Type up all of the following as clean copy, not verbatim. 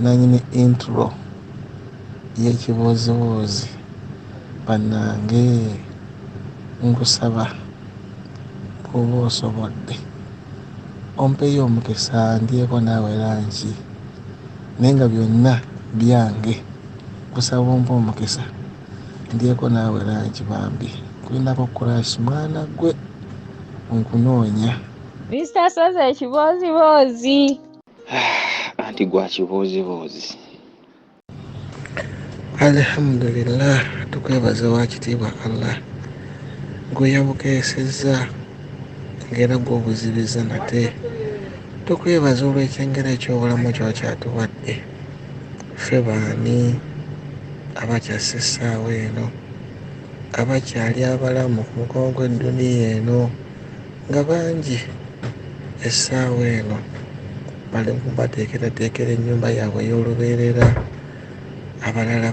nanyini intro y'ekibuuzibuuzi. Bannange nkusaba bw'oba osobodde ompeyo omukisa ndyeko naawe lanki, naye nga byonna byange. Nkusaba ompe omukisa ndyeko naawe lanki bambi. Kulinako kulaasi mwana gwe nkunoonya. Mr. Soze ekiboozibuuzi. Anti gwa kibuuzibuuzi. Alhamdulillah, tukwebaza wa kitiibwa Allah gwe yabukeesezza ng'era gw'obuzibiza nate. Tukwebaza olw'ekyengera eky'obulamu kyokyatuwadde. Ffe baani abakyassa essaawa eno, abakyali abalamu ku mukono gw'edduniya eno nga bangi. Essaawa eno bali bateekerateekera ennyumba yaabwe ey'olubeerera, abalala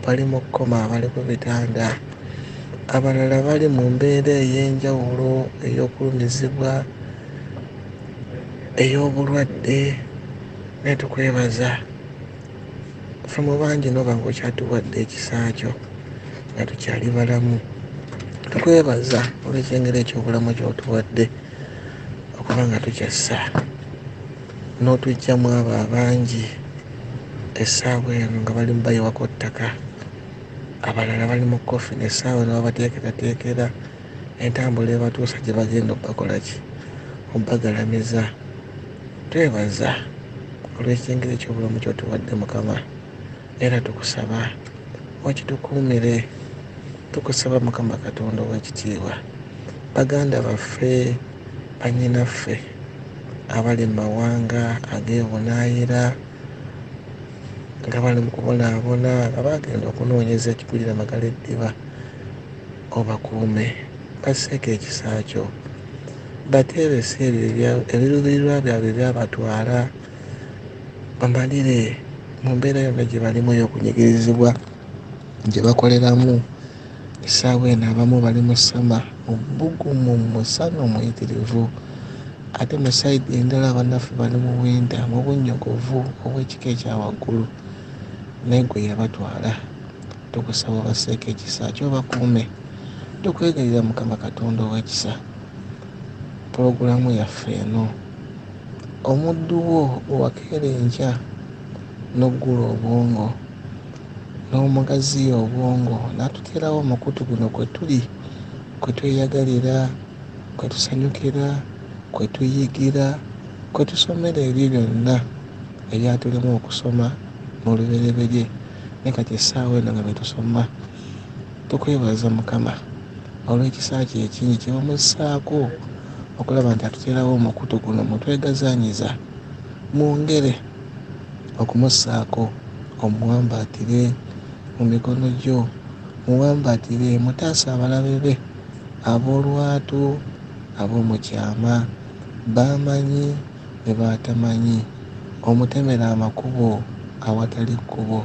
bali mu kkoma, abali ku bitanda, abalala bali mu mbeera ey'enjawulo ey'okulumizibwa, ey'obulwadde. Naye tukwebaza ffe mu bangi n'oba ng'okyatuwadde ekisa kyo nga tukyali balamu. Tukwebaza olw'ekyengera eky'obulamu ky'otuwadde okuba nga tukyassa n'otuggyamu abo abangi essaawa eno nga bali mu bayiwako ttaka, abalala bali mu kofi n'essaawa eno babateekerateekera entambula ebatuusa gye bagenda okubakola ki, obbagalamiza. Twebaza olw'ekyengera eky'obulamu ky'otuwadde Mukama, era tukusaba okitukuumire. Tukusaba Mukama Katonda ow'ekitiibwa, baganda baffe, bannyinaffe abali mu mawanga ag'ebunaayira nga bali mu kubonaabona, nga bagenda okunoonyeza ekikulira Magala eddiba, obakuume, basseeko ekisa kyo, bateebese ebiruubirirwa byabwe byabatwala, bamalire mu mbeera yonna gye balimu ey'okunyigirizibwa gye bakoleramu. Essaawa eno abamu bali mu ssama, mu bbugumu, mu musana omuyitirivu, ate mu sayidi endala bannaffe bali mu winta, mu bunnyogovu obw'ekika ekya waggulu. Naye gwe yabatwala, tukusaba obasseeko ekisa kyo, bakuume. Tukwegayirira Mukama Katonda ow'ekisa, pulogulaamu yaffe eno omuddu wo owakeera enkya n'oggula obwongo n'omugaziya obwongo n'atuteerawo omukutu guno kwe tuli, kwe tweyagalira, kwe tusanyukira, kwe tuyigira, kwe tusomera ebyo byonna ebyatulema okusoma mu lubereberye, ne kati essaawa eno nga bye tusoma. Tukwebaza Mukama olw'ekisa kye ekingi kye bamussaako okulaba nti atuteerawo omukutu guno mutwegazaanyiza, mwongere okumussaako, omuwambaatire mu mikono gyo, muwambaatire, mutaasa abalabe be ab'olwatu, ab'omukyama, baamanyi ne baatamanyi. Omutemere amakubo awatali kkubo,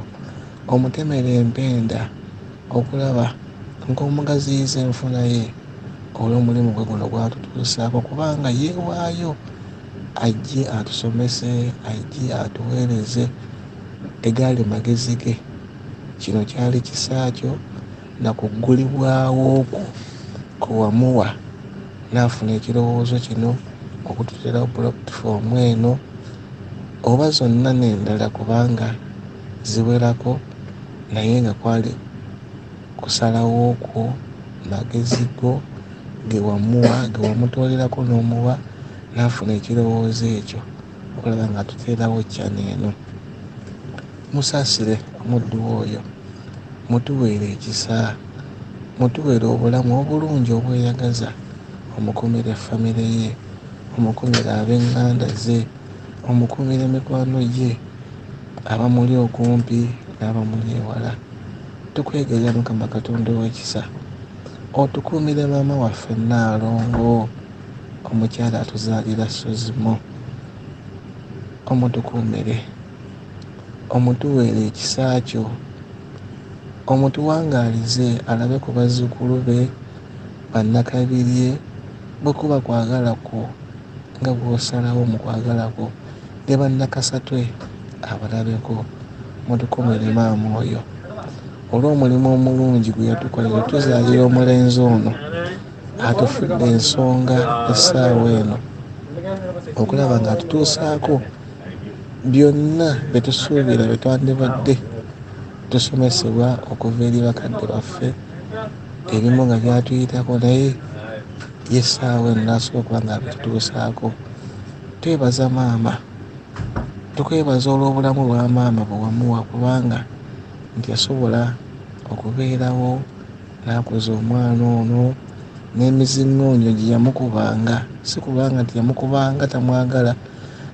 omutemere empenda okulaba ng'omugaziyiza enfuna ye olw'omulimu gwe guno gwatutuusaako, kubanga yeewaayo ajje atusomese, ajje atuweereze tegaali magezi ge. Kino kyali kisa kyo na kuggulibwawo okwo kwe wamuwa n'afuna ekirowoozo kino okututeerawo pulatifomu eno, oba zonna n'endala kubanga ziwerako, naye nga kwali kusalawo okwo magezi go ge wamuwa, ge wamutoolerako n'omuwa, n'afuna ekirowoozo ekyo okulaba nga atuteerawo cyane eno. Musaasire omuddu oyo, mutuweere ekisa, mutuweere obulamu obulungi obweyagaza, omukumire famire ye, omukumire ab'eŋŋanda ze, omukumire mikwano gye, abamuli okumpi n'abamuli ewala. Tukwegayirira Mukama Katonda ow'ekisa, otukuumire maama waffe Nnaalongo, omukyala atuzaalira Sozimo, omutukuumire, omutuweere ekisa kyo, omutuwangaalize alabe ku bazzukulu be, bannakabirye, bwe kuba kwagala kwo nga bw'osalawo mu kwagala kwo, ne bannakasatwe abalabeko mutukumire maama oyo olw'omulimu omulungi gwe yatukolera tuzaalira omulenzi ono atufudde ensonga essaawa eno okulaba nga atutuusaako byonna byetusuubira bye twandibadde tusomesebwa okuva eri bakadde baffe ebimu nga byatuyitako naye yessaawa eno nasobola okuba nga bitutuusaako. Twebaza maama, tukwebaza olw'obulamu lwa maama bwe wamuwa kubanga nti yasobola okubeerawo n'akuza omwana ono n'emizingoonyo gye yamukubanga, si kubanga nti yamukubanga tamwagala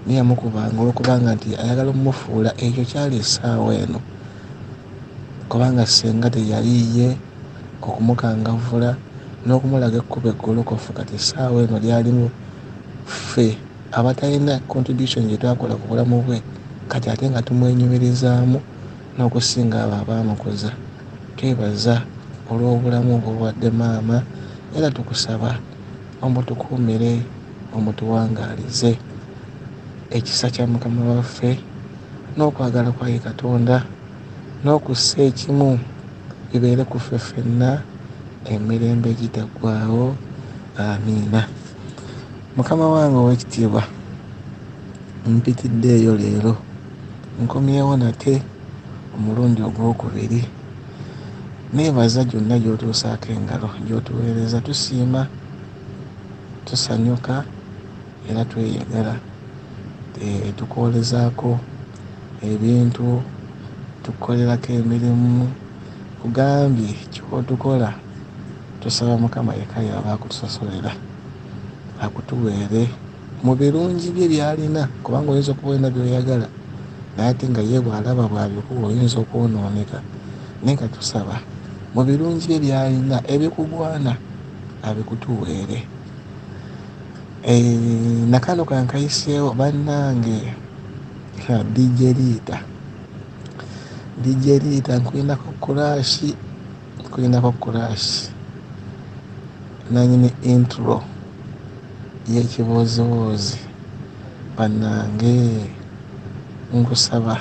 naye yamukubanga olwokubanga nti ayagala omumufuula ekyo kyali essaawa eno kubanga senga teyaliiye okumukangavvula n'okumulaga ekkubo eggolokofu. Kati essaawa eno lyalimu ffe abatalina contribution gye twakola ku bulamu bwe kati ate nga tumwenyumirizaamu n'okusinga abo abaamukuza. Twebaza olw'obulamu obulwadde maama era tukusaba omutukuumire omutuwangaalize ekisa kya mukama waffe n'okwagala kwa ye Katonda n'okussa ekimu bibeere ku ffe ffenna emirembe egitaggwaawo. Amiina. Mukama wange ow'ekitiibwa, mpitiddeeyo leero nkomyewo nate omulundi ogwokubiri. Neebaza gyonna gy'otuusaako engalo, gy'otuweereza. Tusiima, tusanyuka era tweyagala. Tukwolezaako ebintu, tukukolerako emirimu, kugambye ky'otukola. Tusaba Mukama yekka y'aba akutusosolera, akutuweere mu birungi bye by'alina, kubanga oyinza okuba olina by'oyagala naye ate nga ye bw'alaba bw'abikuwa oyinza okwonooneka. Naye nga tusaba mu birungi bye by'alina ebikugwana abikutuweere. Nakano kankayiseewo bannange, DJ Rita nkulinako kuraasi nanyini intro y'ekibooziwoozi. Bannange nkusaba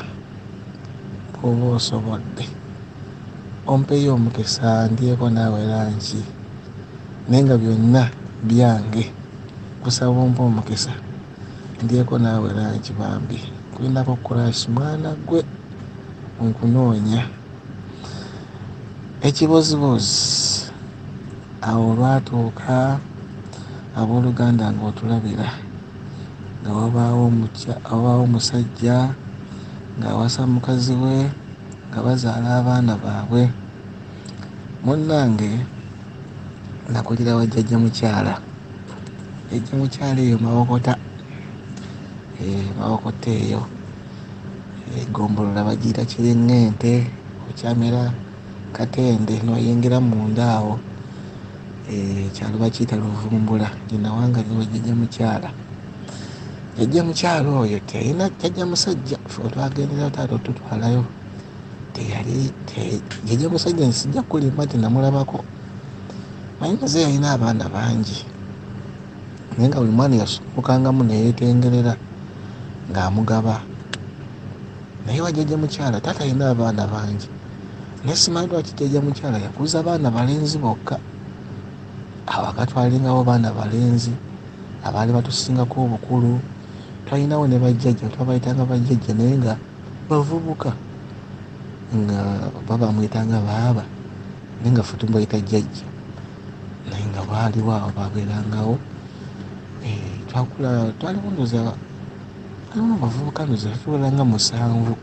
bw'oba osobodde ompeyo omukisa ndyeko naawe lanki, naye nga byonna byange. Kusaba ompe omukisa ndyeko naawe lanki bambi. Kulinako kuraasi mwana gwe nkunoonya. Ekibooziwoozi awo olwatuuka abooluganda ng'otulabira nga wabaawo omusajja ng'awasa mukazi we nga bazaala abaana baabwe. Munnange nakulira wa jjajja mukyala. Jjajja mukyala eyo Mawokota, Mawokota eyo Gombolola bagiyita Kiringente, okyamera Katende n'oyingira munda awo kyalo bakiyita Luvumbula. Gye nawangalirwa jjajja mukyala. Jjajja mukyala oyo teyina jjajja musajja, ffe otwagenderayo taata otutwalayo teyali jjajja musajja nsijja kulimba nti namulabako. Manyi maze yalina abaana bangi naye nga buli mwana yasumukangamu neyeetengerera ng'amugaba. Naye wa jjajja mukyala taata alina abaana bangi naye simanyi lwaki jjajja mukyala yakuza baana balenzi bokka. Awaka twalingawo baana balenzi abaali batusingako obukulu. Twalinawo ne bajjajja twabayitanga bajjajja naye nga bavubuka nga babamwyitanga baaba naye nga ffe tumbayita jjajja naye nga baaliwo awo babeerangawo. Twakula twaliwo ndoza alimu abavubuka ndoza tutuweranga 7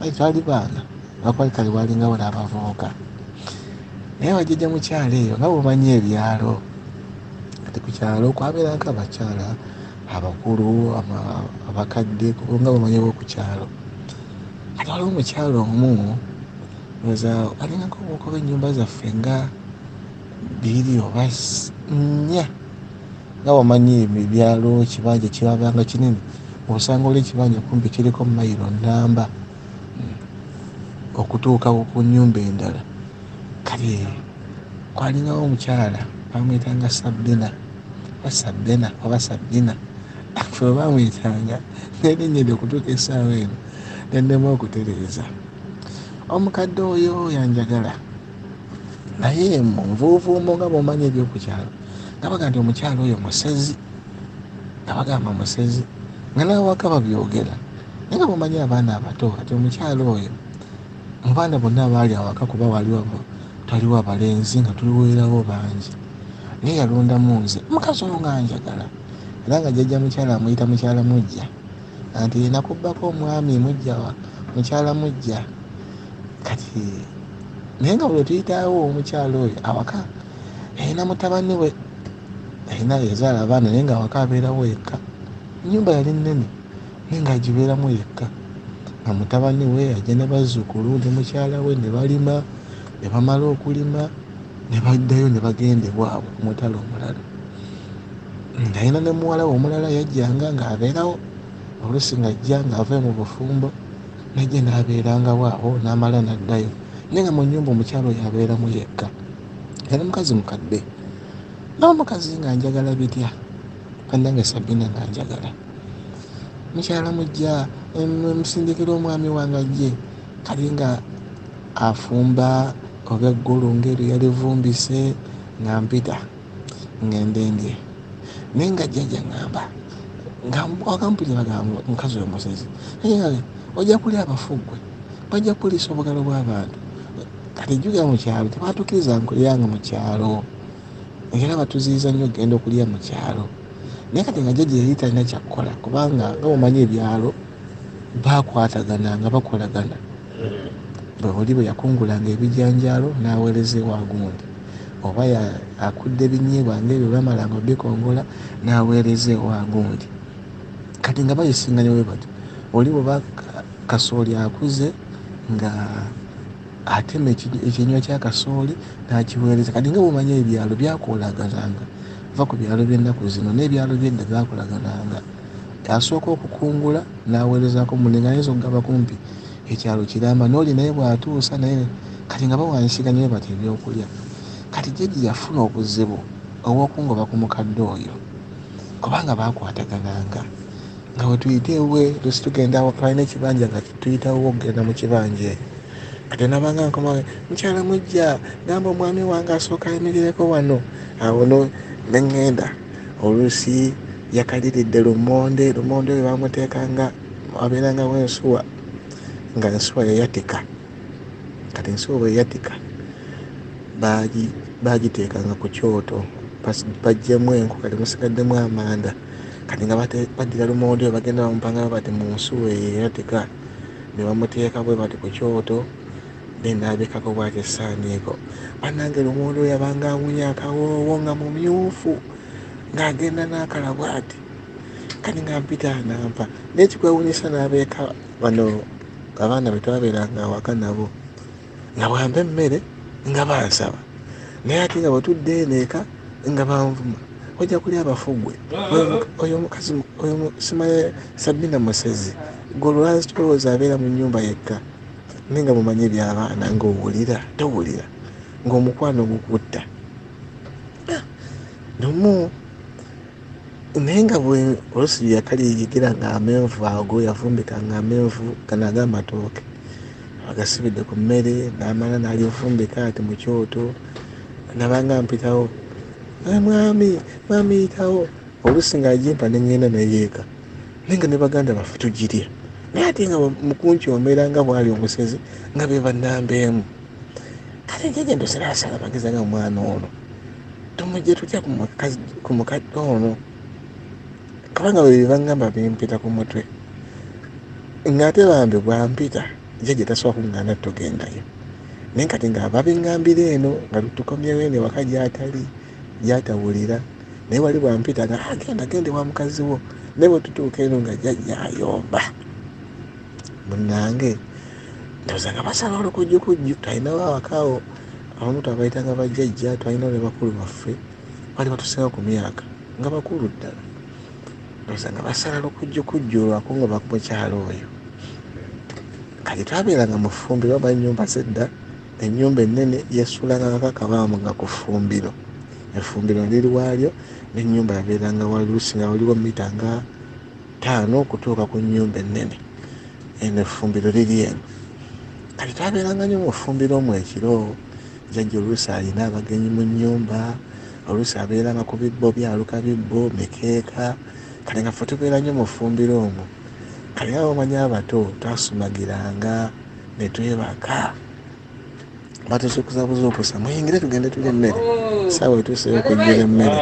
naye twali baana bakwali kale walingawo n'abavubuka. Naye wajjajja mukyala eyo nga bwomanyi ebyalo, kati ku kyalo kwabeerako abakyala abakulu abakadde nga bwomanyiwo ku kyalo. Kati waliwo omukyala omu oza alingako obuko bw'ennyumba zaffe nga 2 oba 4 nga bwomanyi ebyalo ekibanja kirabanga kinene osanga oli ekibanja kumpi kiriko mayiro nnamba okutuuka ku nnyumba endala. Kale kwalingawo omukyala bamwyitanga Sabina oba Sabina, ffe bamwyitanga n'erinnya eryo okutuuka essaawa eno nendemu okutereeza. Omukadde oyo yanjagala naye mu nvuuvuumo nga bw'omanyi ebyokukyalo nga baga nti omukyalo oyo musezi, nga bagamba musezi nga n'awaka babyogera naye nga bw'omanyi abaana abato ati omukyalo oyo mu baana bonna abaali awaka kuba twaliwo abalenzi nga tuliweerawo bangi naye yalondamu nze omukazi oyo nga njagala era nga jjajja mukyala amuyita mukyala mujja nti nakubbako omwami mukyala mujja kati naye nga bwe tuyitawo omukyalo oyo awaka alina mutabani we alina yazaala abaana naye nga awaka abeerawo yekka. Ennyumba yali nnene naye nga agibeeramu yekka nga mutabani we ajja ne bazzukulu ne mukyala we ne balima ne bamala okulima ne baddayo ne bagenda ewaabwe ku mutala omulala. Alina ne muwala we omulala yajjanga ng'abeerawo oluusi ng'ajja ng'ava mu bufumbo najja n'abeerangawo awo n'amala n'addayo naye nga mu nnyumba omukyalo oyo abeeramu yekka. Yali mukazi mukadde naye omukazi nga njagala bitya kannange Sabina nga njagala mukyala mujja musindikira omwami wange ajje kali nga afumba oba eggulu ng'eryo yalivumbise nga mpita ngende ndye naye nga jjajja ngamba nga wakampulira bagamba omukazi oyo musezi ojja kulya abafugwe bajja kuliisa obugalo bw'abantu kati jjuga mu kyalo tebatukkiriza nkulyanga mu kyalo era batuziyiza nnyo okgenda okulya mu kyalo naye kati nga jjajja yali talina kyakkola kubanga nga omanyi ebyalo bakwatagana nga bakolagana oli bwe yakungulanga ebijanjaalo n'aweereza ewa gundi oba akudde ebinyeebwa ng'ebyo bamalanga obikongola n'aweereza ewa gundi kati nga bayisinganya bwe batyo oli bwe kasooli akuze nga atema ekinywa kya kasooli n'akiweereza kati nga bw'omanyi ebyalo byakolagananga va ku byalo by'ennaku zino n'ebyalo by'edda byakolagananga asooka okukungula n'aweerezako munne nga nayinza okugaba kumpi ekyalo kiramba n'oli naye bw'atuusa naye kati nga bawansiganya bwe batyo ebyokulya kati jjajja yafuna obuzibu obw'okungoba ku mukadde oyo kubanga baakwatagananga nga bwe tuyite ewe lusi tugenda twalina ekibanja nga tuyitawo okugenda mu kibanja eyo kati nabanga nkoma mukyala mujja gamba omwami wange asooka ayimirireko wano awo neŋŋenda oluusi yakaliridde lumonde oyo bamuteekanga abeerangawo ensuwa nga ensuwa yeyatika kati ensuwa bwe yatika bagiteekanga ku kyoto bajjemu enku kati musigaddemu amanda kati nga baddira lumonde oyo bagenda bamupanga bati mu nsuwa eyeyatika ne bamuteeka bwe bati ku kyoto n'abekako bwati essaaniiko bannange lumonde oyo yabanga awunya akawoowo nga mumyufu ng'agenda n'akala bwati kati nga mpita nampa n'ekikwewunyisa n'abeeka bano abaana be twabeeranga awaka nabo nga bwampa emmere nga bansaba naye ate nga bwetudde eneeka nga banvuma ojja kulya abafugwe oyo omukazi oyo simaye Sabina musezi golwazi tulowooza abeera mu nnyumba yekka naye nga mumanyi ebyabaana ng'owulira towulira ng'omukwano gukutta nomu naye nga bwe oluusi yakaliyigira nga amenvu ago yavumbikanga amenvu gano ag'amatooke agasibidde ku mmere n'amala n'alivumbika ati mu kyoto nabanga mpitawo mwami yitawo oluusi ng'agimpa neŋŋenda neyeeka naye nga ne baganda baffe tugirya naye ate nga mukunkyomera nga bwali omusezi nga be bannambeemu kale njajja ndoseraasala magezi nga omwana ono tumujje tutya ku mukadde ono kubanga bwe bibangamba bimpita ku mutwe ng'ate bambi bwampita jjajja tasobola kuŋŋaana tugendayo naye kati nga babiŋŋambira eno nga tukomyewo eno ewaka gy'atawulira naye wali bwampita nga genda wa mukazi wo naye bwe tutuuka eno nga jjajja ayomba munnange ndowooza nga basala olukujjukujju twalinawo awakaawo abamu twabayitanga bajjajja twalinawo ne bakulu baffe bali batusinga ku myaka nga bakulu ddala ndowooza nga basala lukujjukujju olwakungoba ku mukyalo oyo kati twabeeranga mu ffumbiro oba ennyumba zedda ennyumba ennene yesulanga kakabaamu nga ku ffumbiro effumbiro liri waalyo n'ennyumba yabeeranga waluusi nga waliwo mita nga 5 okutuuka ku nnyumba ennene eno effumbiro liri eno. Kati twabeeranga nnyo mu ffumbiro omwo ekiro. Jjajja oluusi alina abagenyi mu nnyumba, oluusi abeeranga ku bibbo byaluka bibbo mikeeka. Kati nga ffe tubeera nnyo mu ffumbiro omwo. Kati nga bamanyi abato twasumagiranga ne twebaka. Batuzukuza muyingire tugende tulya emmere. Saawa etuuseyo okujjula emmere.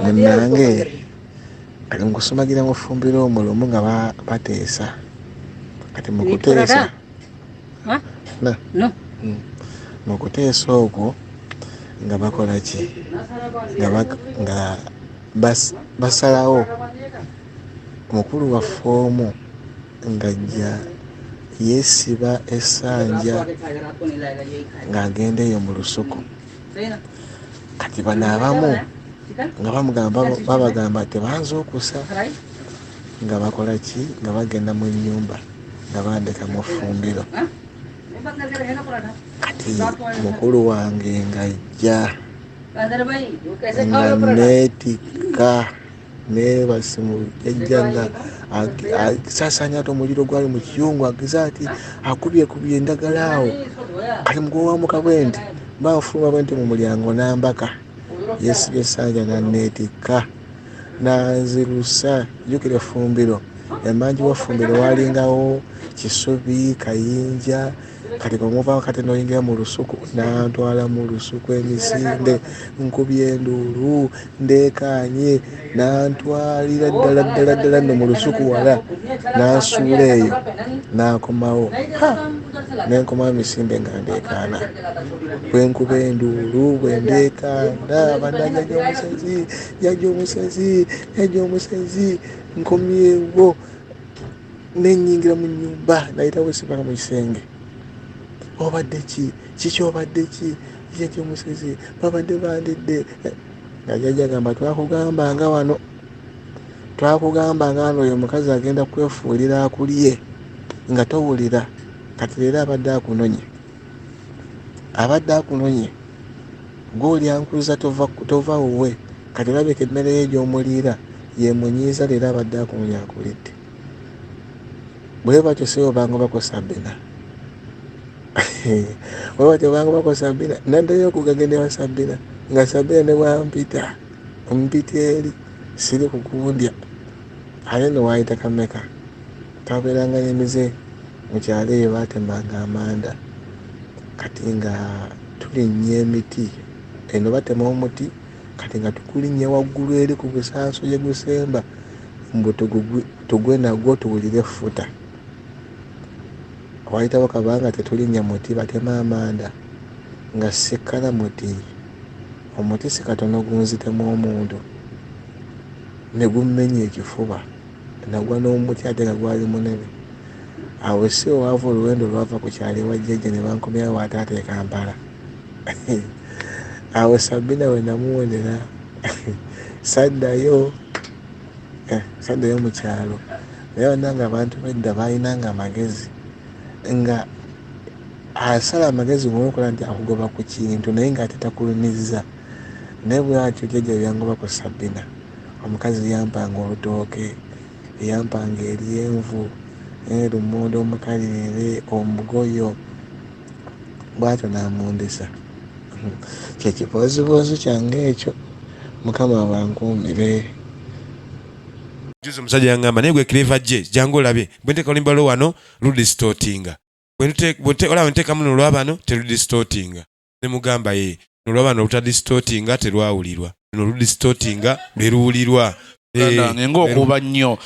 Munnange kati mukusumagira mu ffumbiro omwo lumu nga bateesa. Kati mukuteesa mu kuteesa okwo nga bakola ki? Nga basalawo mukulu waffe omu ng'ajja yeesiba essanja ng'agenda eyo mu lusuku. Kati bano abamu nga babagamba tebanzuukusa nga bakola ki? Nga bagenda mu nnyumba nga bandeka mu ffumbiro. Kati mukulu wange ng'ajja nga neetikka neebasimu jjajja nga saasaanya ate omuliro gwali mu kiyungu ageza ati akubyekubye endagala awo. Kati mugowamuka bwe nti banfuluma bwe nti mu mulyango n'ambaka yeesibye essanja nanneetikka nanzirusa. Jjukira effumbiro, emanju w'effumbiro waalingawo Kisubi, Kayinja. Kati omuva kati n'oyingira mu lusuku n'antwala mu lusuku emisinde nkubye enduulu ndeekaanye n'antwalira ddala nno mu lusuku wala n'ansuula eyo n'akomawo. N'enkomawo emisinde nga ndeekaana bwe nkuba enduulu bwe ndeekaana banda jjajja omusezi nkomyewo n'ennyingira mu nnyumba nayitawo sipaka mu kisenge. Obadde kiki obadde ki? Jjajja omusezi babadde bandidde. Nga jjajja gamba twakugambanga wano oyo omukazi agenda kwefuulira akulye nga towulira. Kati leero abadde akunonye gw'olyankuza tova wuwe. Kati olabika emmere ye gy'omuliira yemunyiiza leero abadde akunonye akulidde. Bwe batyo si obanga bakosa Sabina. Bwe batyo obanga bakosa Sabina naddayo okugagenda ewa Sabina nga Sabina ne bwampita ompita eri siri kukundya. Ate no waayita Kameka twabeeranga n'emize mu kyalo eyo batemanga amanda. Kati nga tulinnya emiti eno batema omuti kati nga tukulinnya waggulu eri ku busanso gye gusemba mbu tugwe nagwo tuwulire effuta. Waayitawo kabanga tetulinnya muti batema amanda nga sikkala muti. Omuti si katono gunzitemu omuntu ne gummenya ekifuba nagwa n'omuti ate nga gwali munene. Awo si owaava oluwendo lwava ku kyalo ewa jjajja ne bankomyawo ate e Kampala. Awo Sabina we namuwonera saddayo mu kyalo. Naye bannange abantu bedda baalinanga amagezi nga asala amagezi ng'okola nti akugoba ku kintu naye ng'ate takulumizza. Naye bwatyo jjajja byangoba ku Sabina. Omukazi yampanga olutooke, yampanga eryenvu, lumonde omukalirire, omugoyo. Bwatyo n'amundisa. Kyekiboozibuuzi kyange ekyo. Mukama bankuumire. Juzi omusajja yangamba naye gwe kireva gye jangu olabe bwe nteeka olumbalo wano ludistortinga. Olaba nteekamu nolwabano terudistortinga. Ne mugamba ye nolwabano olutadistortinga terwawulirwa. No ludistortinga lweruwulirwa. Ng'okuba nnyo.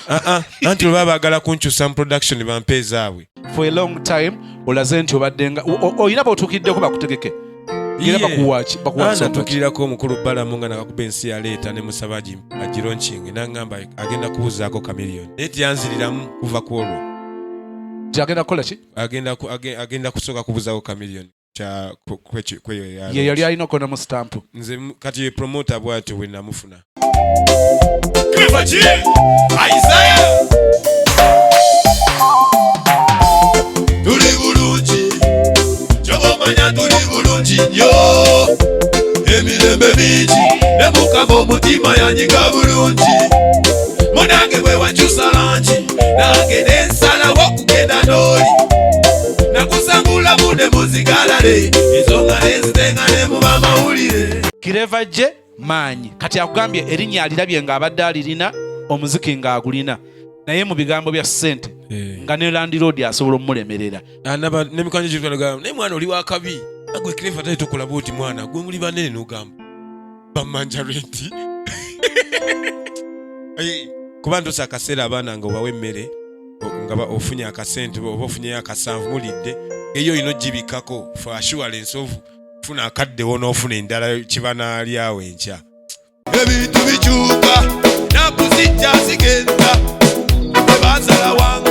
Anti olaba baagala kunkyusa mu production bampeezaabwe. For a long time olaze nti obaddenga olina b'otuukiddeko bakutegeke. Natuukirirako omukulu Balamu nga nakakuba ensi yaleeta ne Musabagi agironkingi n'angamba agenda kubuzaako Chameleone. Naye tiyanziriramu kuva ku olwo. Agenda kukola ki? Agenda kusooka kubuzaako Chameleone. Ye yali alina okona mu stamp. Nze kati ye promoter bw'atyo bwe namufuna. Kireva ki? Isaiah! Tuli bulungi. Ky'omanya tuli bulungi nnyo. Emirembe mingi ne Mukama omutima yanyiga bulungi. Munange bwe wankyusa langi nange ne nsalawo genda n'oli nakusangula bude muzigalale ensonga nezitenga ne muba mawulire. Kireva je maanyi kati akugambye erinnya alirabye ng'abadde alirina omuziki ng'agulina naye mu bigambo bya ssente nga ne Landlord asobola omulemerera n'emikwano gyetwalaga naye mwana oli wakabi agwe Kireva tali tokulaba oti mwana gwe muli banene n'ogamba bamanja renti kuba ntosa akaseera abaana nga obawa emmere nga ofunye akasente oba ofunyeyo akasanvu mulidde eyo olina ogibikako for assurance of funa akaddewo n'ofuna endala kibanaalyawo enkya. Ebintu bikyuka nakuzijja zigenda tebasala wanga